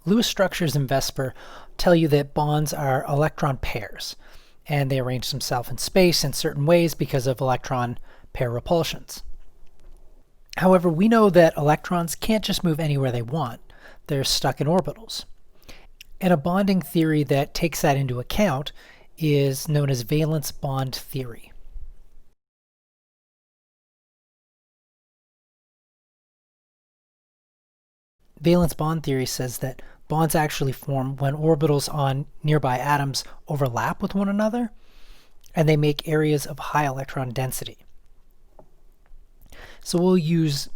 Lewis structures in VSEPR tell you that bonds are electron pairs, and they arrange themselves in space in certain ways because of electron pair repulsions. However, we know that electrons can't just move anywhere they want. They're stuck in orbitals. And a bonding theory that takes that into account is known as valence bond theory. Valence bond theory says that bonds actually form when orbitals on nearby atoms overlap with one another, and they make areas of high electron density. So we'll use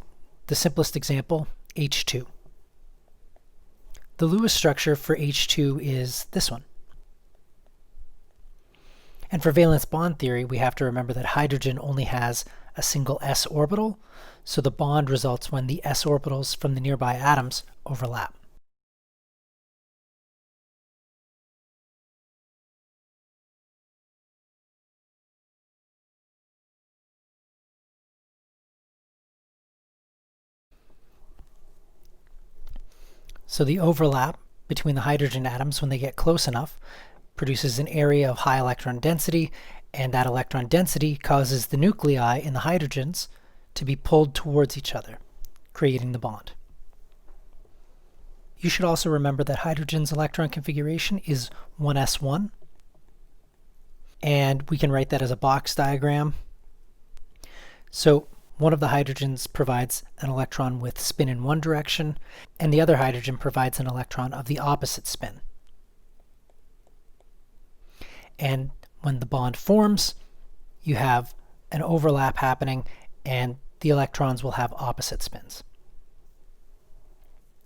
the simplest example, H2. The Lewis structure for H2 is this one. And for valence bond theory, we have to remember that hydrogen only has a single s orbital, so the bond results when the s orbitals from the nearby atoms overlap. So the overlap between the hydrogen atoms when they get close enough produces an area of high electron density, and that electron density causes the nuclei in the hydrogens to be pulled towards each other, creating the bond. You should also remember that hydrogen's electron configuration is 1s1, and we can write that as a box diagram. So one of the hydrogens provides an electron with spin in one direction, and the other hydrogen provides an electron of the opposite spin. And when the bond forms, you have an overlap happening, and the electrons will have opposite spins.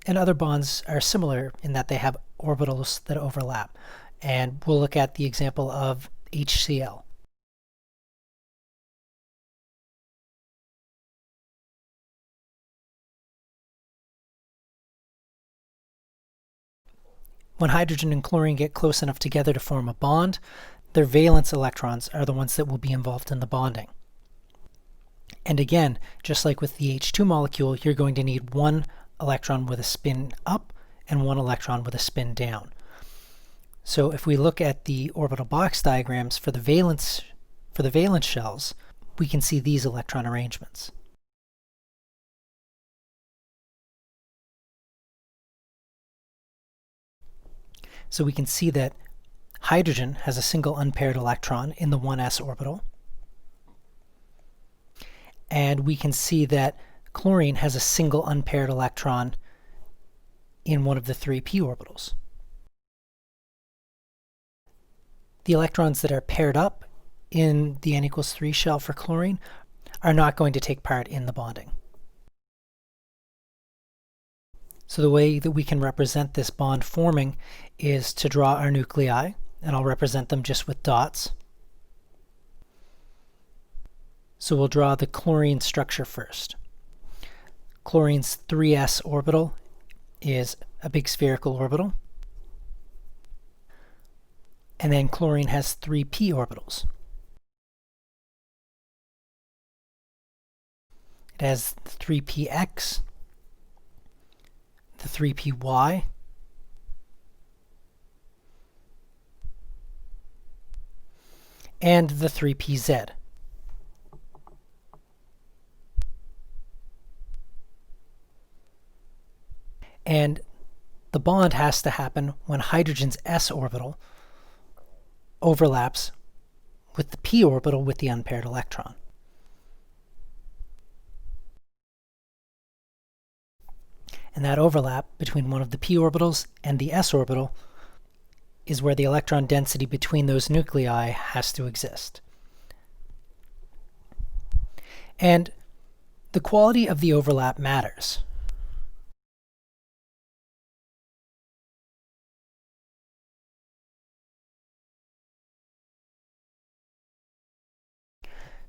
And other bonds are similar in that they have orbitals that overlap. And we'll look at the example of HCl. When hydrogen and chlorine get close enough together to form a bond, their valence electrons are the ones that will be involved in the bonding. And again, just like with the H2 molecule, you're going to need one electron with a spin up and one electron with a spin down. So if we look at the orbital box diagrams for the valence shells, we can see these electron arrangements. So we can see that hydrogen has a single unpaired electron in the 1s orbital. And we can see that chlorine has a single unpaired electron in one of the 3p orbitals. The electrons that are paired up in the n equals 3 shell for chlorine are not going to take part in the bonding. So the way that we can represent this bond forming is to draw our nuclei, and I'll represent them just with dots. So we'll draw the chlorine structure first. Chlorine's 3s orbital is a big spherical orbital. And then chlorine has 3p orbitals. It has the 3px, the 3py, and the 3pz. And the bond has to happen when hydrogen's s orbital overlaps with the p orbital with the unpaired electron. And that overlap between one of the p orbitals and the s orbital is where the electron density between those nuclei has to exist. And the quality of the overlap matters.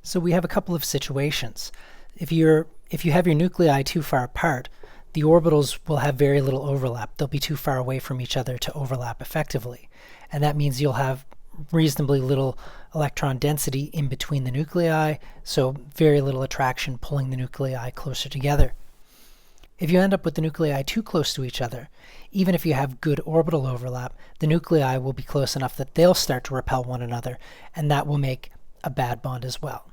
So we have a couple of situations. If you have your nuclei too far apart, the orbitals will have very little overlap. They'll be too far away from each other to overlap effectively. And that means you'll have reasonably little electron density in between the nuclei, so very little attraction pulling the nuclei closer together. If you end up with the nuclei too close to each other, even if you have good orbital overlap, the nuclei will be close enough that they'll start to repel one another, and that will make a bad bond as well,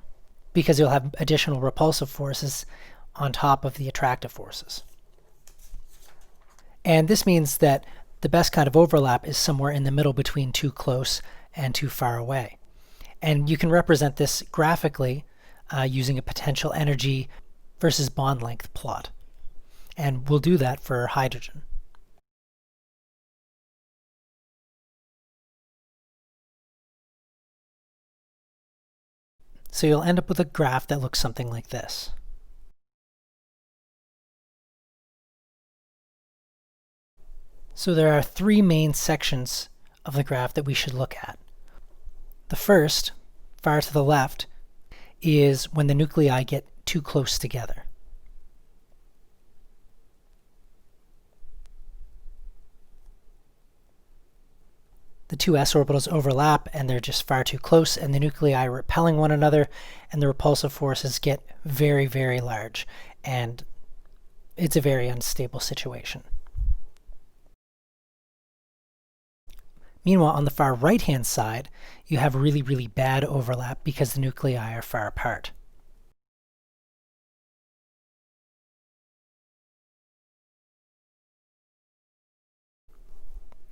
because you'll have additional repulsive forces on top of the attractive forces. And this means that the best kind of overlap is somewhere in the middle between too close and too far away. And you can represent this graphically using a potential energy versus bond length plot. And we'll do that for hydrogen. So you'll end up with a graph that looks something like this. So there are three main sections of the graph that we should look at. The first, far to the left, is when the nuclei get too close together. The two s orbitals overlap and they're just far too close, and the nuclei are repelling one another, and the repulsive forces get very, very large, and it's a very unstable situation. Meanwhile, on the far right-hand side, you have really, really bad overlap because the nuclei are far apart.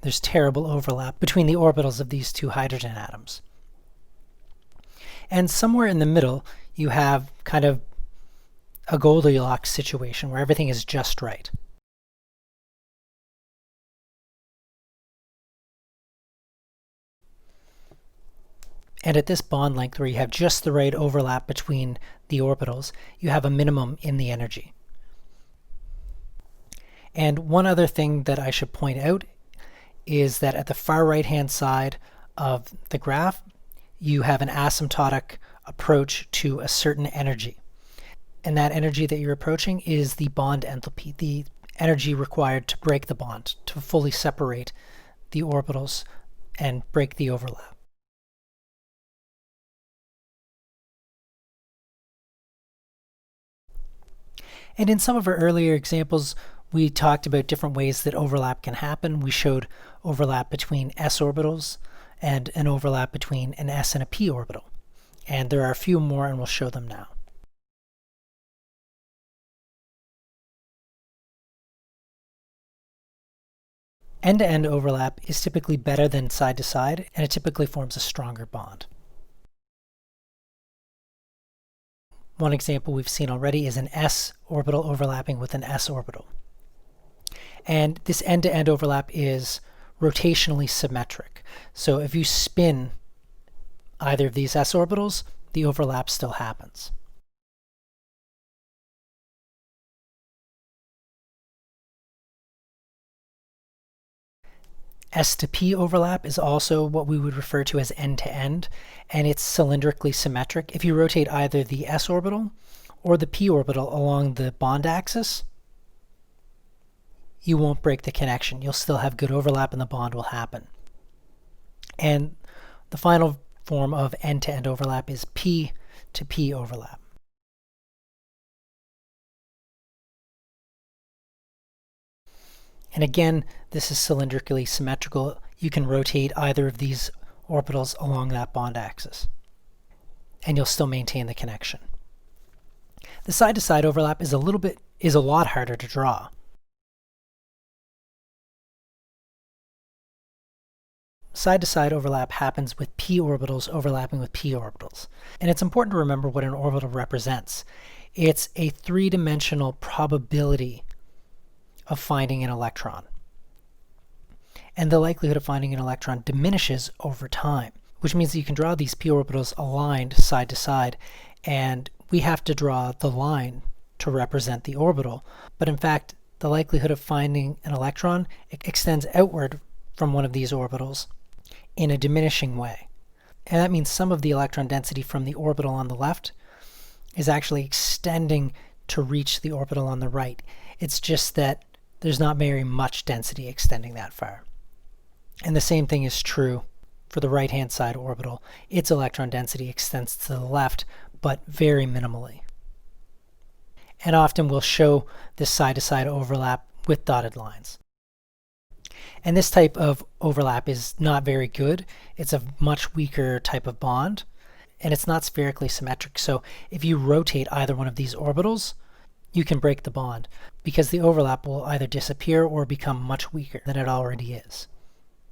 There's terrible overlap between the orbitals of these two hydrogen atoms. And somewhere in the middle, you have kind of a Goldilocks situation where everything is just right. And at this bond length, where you have just the right overlap between the orbitals, you have a minimum in the energy. And one other thing that I should point out is that at the far right-hand side of the graph, you have an asymptotic approach to a certain energy. And that energy that you're approaching is the bond enthalpy, the energy required to break the bond, to fully separate the orbitals and break the overlap. And in some of our earlier examples, we talked about different ways that overlap can happen. We showed overlap between s orbitals and an overlap between an s and a p orbital. And there are a few more, and we'll show them now. End-to-end overlap is typically better than side-to-side, and it typically forms a stronger bond. One example we've seen already is an s orbital overlapping with an s orbital. And this end-to-end overlap is rotationally symmetric. So if you spin either of these s orbitals, the overlap still happens. S to P overlap is also what we would refer to as end-to-end, and it's cylindrically symmetric. If you rotate either the s orbital or the p orbital along the bond axis, you won't break the connection. You'll still have good overlap and the bond will happen. And the final form of end-to-end overlap is P to P overlap. And again, this is cylindrically symmetrical. You can rotate either of these orbitals along that bond axis, and you'll still maintain the connection. The side-to-side overlap is a lot harder to draw. Side-to-side overlap happens with p orbitals overlapping with p orbitals. And it's important to remember what an orbital represents. It's a three-dimensional probability of finding an electron. And the likelihood of finding an electron diminishes over time, which means that you can draw these p orbitals aligned side to side, and we have to draw the line to represent the orbital. But in fact, the likelihood of finding an electron extends outward from one of these orbitals in a diminishing way. And that means some of the electron density from the orbital on the left is actually extending to reach the orbital on the right. It's just that there's not very much density extending that far. And the same thing is true for the right-hand side orbital. Its electron density extends to the left, but very minimally. And often we'll show this side-to-side overlap with dotted lines. And this type of overlap is not very good. It's a much weaker type of bond, and it's not spherically symmetric. So if you rotate either one of these orbitals, you can break the bond because the overlap will either disappear or become much weaker than it already is.